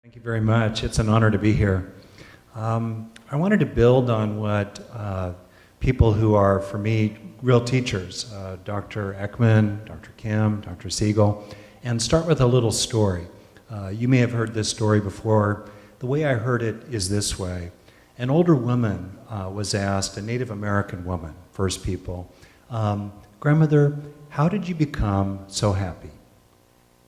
Thank you very much. It's an honor to be here. I wanted to build on what people who are, for me, real teachers, Dr. Ekman, Dr. Kim, Dr. Siegel, and start with a little story. You may have heard this story before. The way I heard it is this way. An older woman was asked, a Native American woman, First People, Grandmother, how did you become so happy?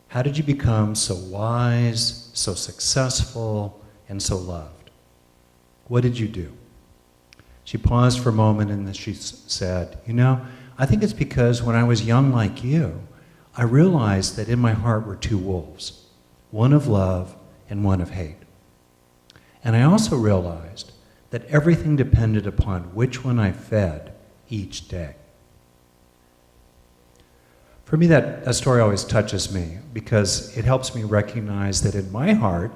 How did you become so wise, so successful, and so loved? What did you do? She paused for a moment and then she said, I think it's because when I was young like you, I realized that in my heart were two wolves, one of love and one of hate. And I also realized that everything depended upon which one I fed each day. For me, that story always touches me because it helps me recognize that in my heart,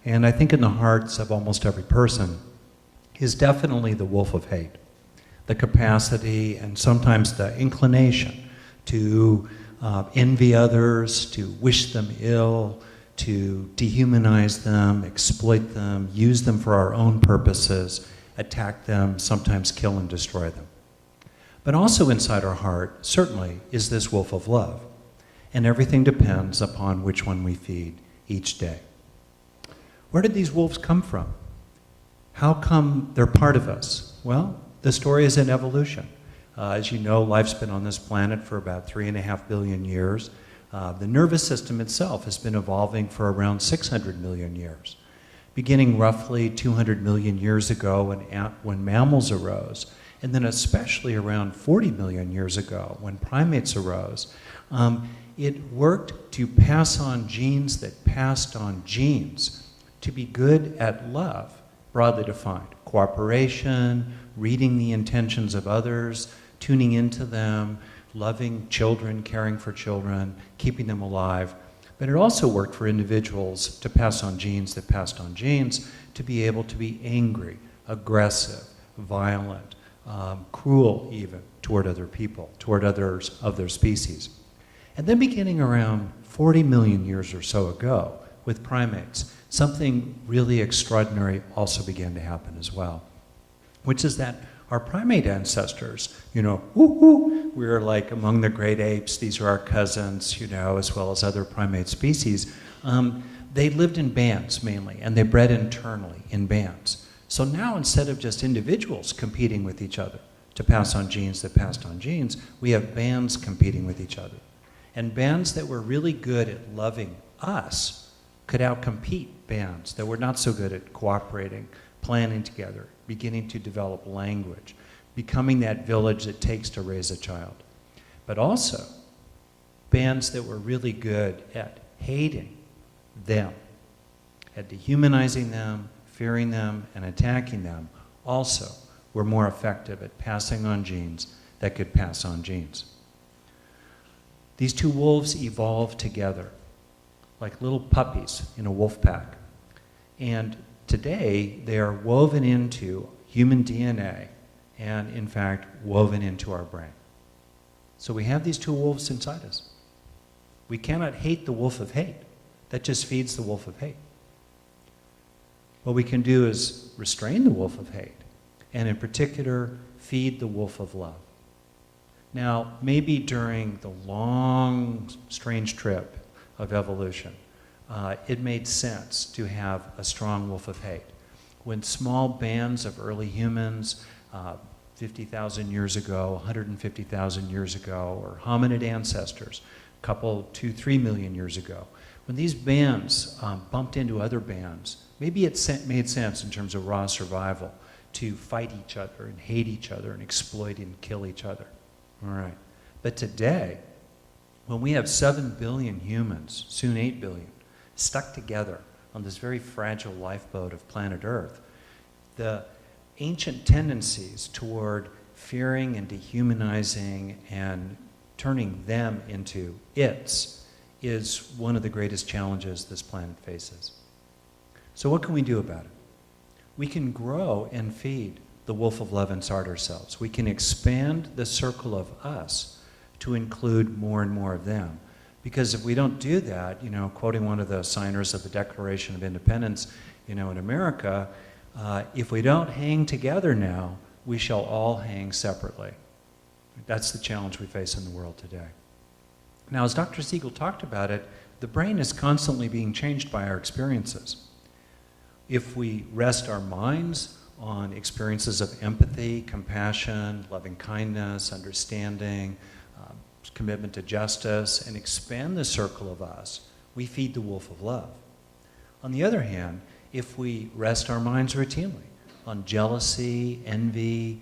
and I think in the hearts of almost every person, is definitely the wolf of hate. The capacity and sometimes the inclination to envy others, to wish them ill, to dehumanize them, exploit them, use them for our own purposes, attack them, sometimes kill and destroy them. But also inside our heart, certainly, is this wolf of love. And everything depends upon which one we feed each day. Where did these wolves come from? How come they're part of us? Well, the story is in evolution. As you know, life's been on this planet for about 3.5 billion years. The nervous system itself has been evolving for around 600 million years. Beginning roughly 200 million years ago when mammals arose, and then especially around 40 million years ago when primates arose, it worked to pass on genes that passed on genes to be good at love, broadly defined. Cooperation, reading the intentions of others, tuning into them, loving children, caring for children, keeping them alive. But it also worked for individuals to pass on genes that passed on genes to be able to be angry, aggressive, violent, cruel even toward other people, toward others of their species. And then beginning around 40 million years or so ago with primates, something really extraordinary also began to happen as well, which is that our primate ancestors, we were like among the great apes, these are our cousins, as well as other primate species. They lived in bands mainly, and they bred internally in bands. So now instead of just individuals competing with each other to pass on genes that passed on genes, we have bands competing with each other. And bands that were really good at loving us could outcompete bands that were not so good at cooperating, planning together, beginning to develop language, becoming that village it takes to raise a child. But also, bands that were really good at hating them, at dehumanizing them, fearing them, and attacking them, also were more effective at passing on genes that could pass on genes. These two wolves evolved together like little puppies in a wolf pack. And today, they are woven into human DNA and, in fact, woven into our brain. So we have these two wolves inside us. We cannot hate the wolf of hate. That just feeds the wolf of hate. What we can do is restrain the wolf of hate, and in particular, feed the wolf of love. Now, maybe during the long, strange trip of evolution, it made sense to have a strong wolf of hate. When small bands of early humans, 50,000 years ago, 150,000 years ago, or hominid ancestors, a couple, 2, 3 million years ago, when these bands bumped into other bands, maybe it made sense in terms of raw survival to fight each other and hate each other and exploit and kill each other. All right. But today, when we have 7 billion humans, soon 8 billion, stuck together on this very fragile lifeboat of planet Earth, the ancient tendencies toward fearing and dehumanizing and turning them into its is one of the greatest challenges this planet faces. So what can we do about it? We can grow and feed the wolf of love inside ourselves. We can expand the circle of us to include more and more of them, Because if we don't do that, quoting one of the signers of the Declaration of Independence, in America, if we don't hang together now, we shall all hang separately. That's the challenge we face in the world today. Now, as Dr. Siegel talked about it, the brain is constantly being changed by our experiences. If we rest our minds on experiences of empathy, compassion, loving kindness, understanding, commitment to justice, and expand the circle of us, we feed the wolf of love. On the other hand, if we rest our minds routinely on jealousy, envy,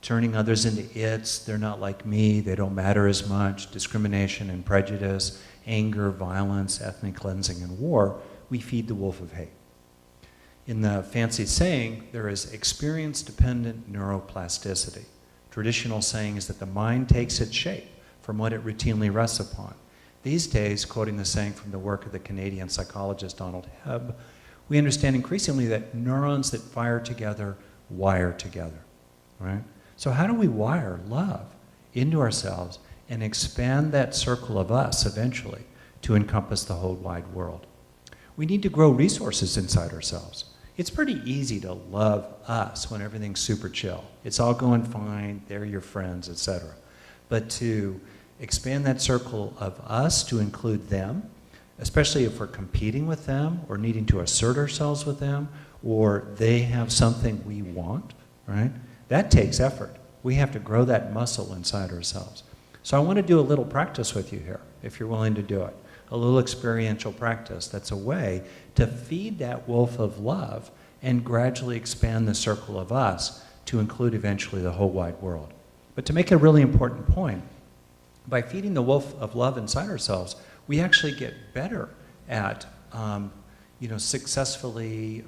turning others into its, they're not like me, they don't matter as much, discrimination and prejudice, anger, violence, ethnic cleansing, and war, we feed the wolf of hate. In the fancy saying, there is experience-dependent neuroplasticity. Traditional saying is that the mind takes its shape from what it routinely rests upon. These days, quoting the saying from the work of the Canadian psychologist Donald Hebb, we understand increasingly that neurons that fire together wire together, right? So how do we wire love into ourselves and expand that circle of us eventually to encompass the whole wide world? We need to grow resources inside ourselves. It's pretty easy to love us when everything's super chill. It's all going fine, they're your friends, etc. But to expand that circle of us to include them, especially if we're competing with them or needing to assert ourselves with them, or they have something we want, right? That takes effort. We have to grow that muscle inside ourselves. So I want to do a little practice with you here, if you're willing to do it. A little experiential practice that's a way to feed that wolf of love and gradually expand the circle of us to include eventually the whole wide world. But to make a really important point, by feeding the wolf of love inside ourselves, we actually get better at successfully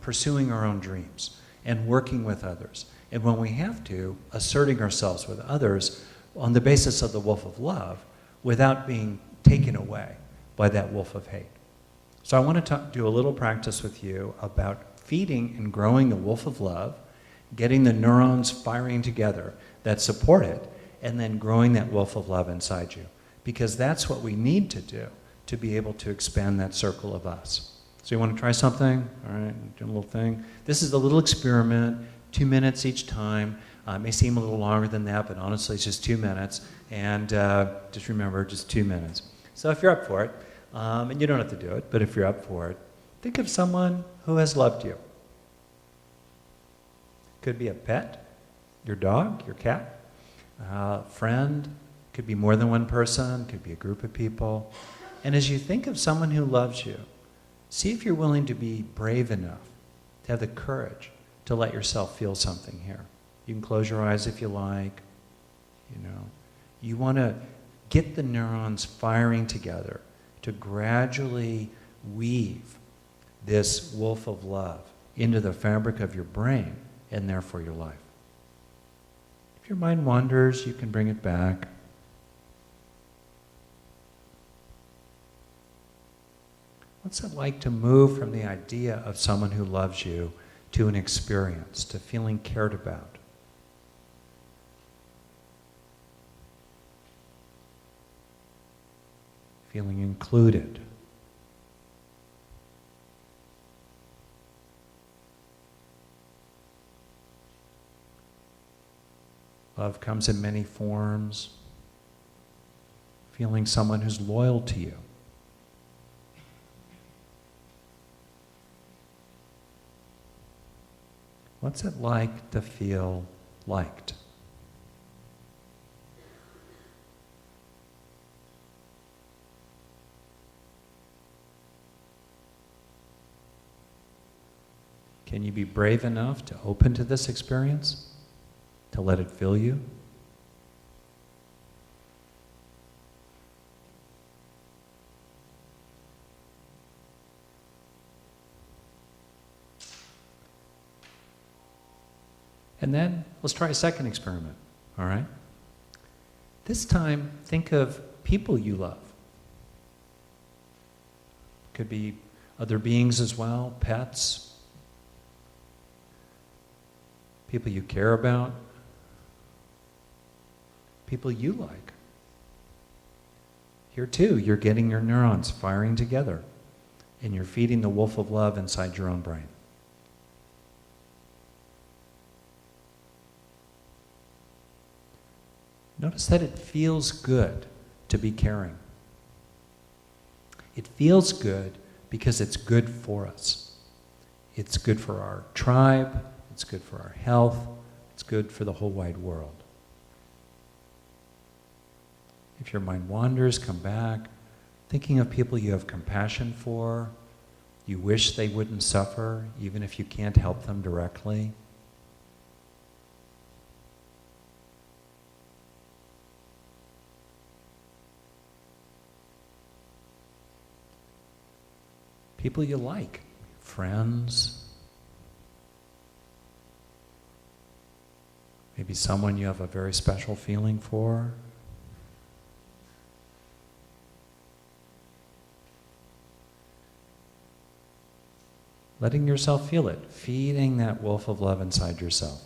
pursuing our own dreams and working with others. And when we have to, asserting ourselves with others on the basis of the wolf of love without being taken away by that wolf of hate. So I want to do a little practice with you about feeding and growing the wolf of love, getting the neurons firing together that support it, and then growing that wolf of love inside you. Because that's what we need to do to be able to expand that circle of us. So you want to try something? All right, do a little thing. This is a little experiment, 2 minutes each time. It may seem a little longer than that, but honestly it's just 2 minutes. And just remember, just 2 minutes. So if you're up for it, and you don't have to do it, but if you're up for it, think of someone who has loved you. Could be a pet, your dog, your cat, friend, could be more than one person, could be a group of people. And as you think of someone who loves you, see if you're willing to be brave enough, to have the courage to let yourself feel something here. You can close your eyes if you like. You want to get the neurons firing together to gradually weave this wolf of love into the fabric of your brain and therefore your life. If your mind wanders, you can bring it back. What's it like to move from the idea of someone who loves you to an experience, to feeling cared about? Feeling included. Love comes in many forms. Feeling someone who's loyal to you. What's it like to feel liked? Can you be brave enough to open to this experience? To let it fill you? And then let's try a second experiment, all right? This time, think of people you love. Could be other beings as well, pets, people you care about, people you like. Here too, you're getting your neurons firing together, and you're feeding the wolf of love inside your own brain. Notice that it feels good to be caring. It feels good because it's good for us. It's good for our tribe, it's good for our health, it's good for the whole wide world. If your mind wanders, come back, thinking of people you have compassion for, you wish they wouldn't suffer, even if you can't help them directly. People you like, friends, maybe someone you have a very special feeling for. Letting yourself feel it, feeding that wolf of love inside yourself.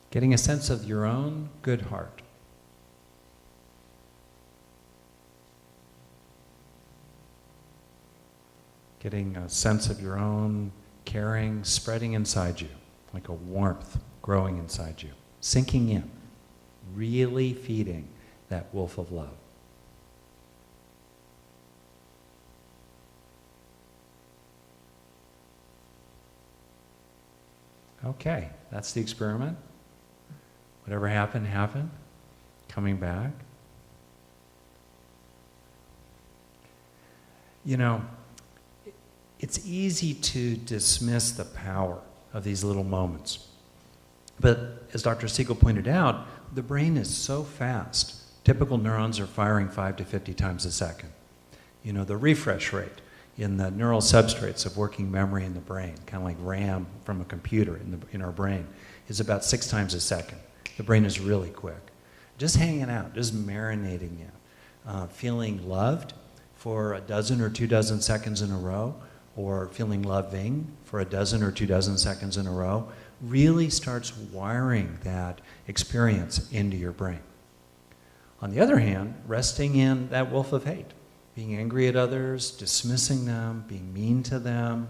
Getting a sense of your own good heart. Getting a sense of your own caring spreading inside you, like a warmth growing inside you, sinking in, really feeding that wolf of love. Okay, that's the experiment. Whatever happened, happened. Coming back. You know, it's easy to dismiss the power of these little moments. But as Dr. Siegel pointed out, the brain is so fast. Typical neurons are firing 5 to 50 times a second. You know, the refresh rate in the neural substrates of working memory in the brain, kind of like RAM from a computer in our brain, is about 6 times a second. The brain is really quick. Just hanging out, just marinating in, feeling loved for a dozen or 2 dozen seconds in a row, or feeling loving for a dozen or 2 dozen seconds in a row, really starts wiring that experience into your brain. On the other hand, resting in that wolf of hate, being angry at others, dismissing them, being mean to them,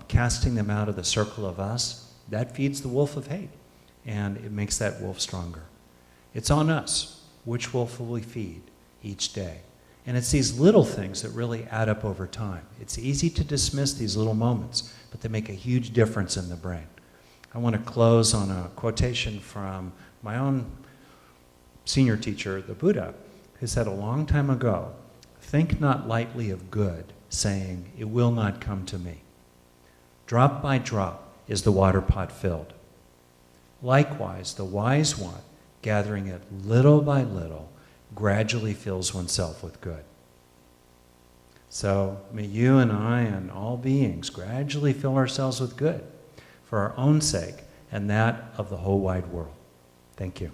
casting them out of the circle of us, that feeds the wolf of hate, and it makes that wolf stronger. It's on us. Which wolf will we feed each day? And it's these little things that really add up over time. It's easy to dismiss these little moments, but they make a huge difference in the brain. I want to close on a quotation from my own senior teacher, the Buddha, who said a long time ago, "Think not lightly of good, saying, 'It will not come to me.' Drop by drop is the water pot filled. Likewise, the wise one, gathering it little by little, gradually fills oneself with good." So may you and I and all beings gradually fill ourselves with good for our own sake and that of the whole wide world. Thank you.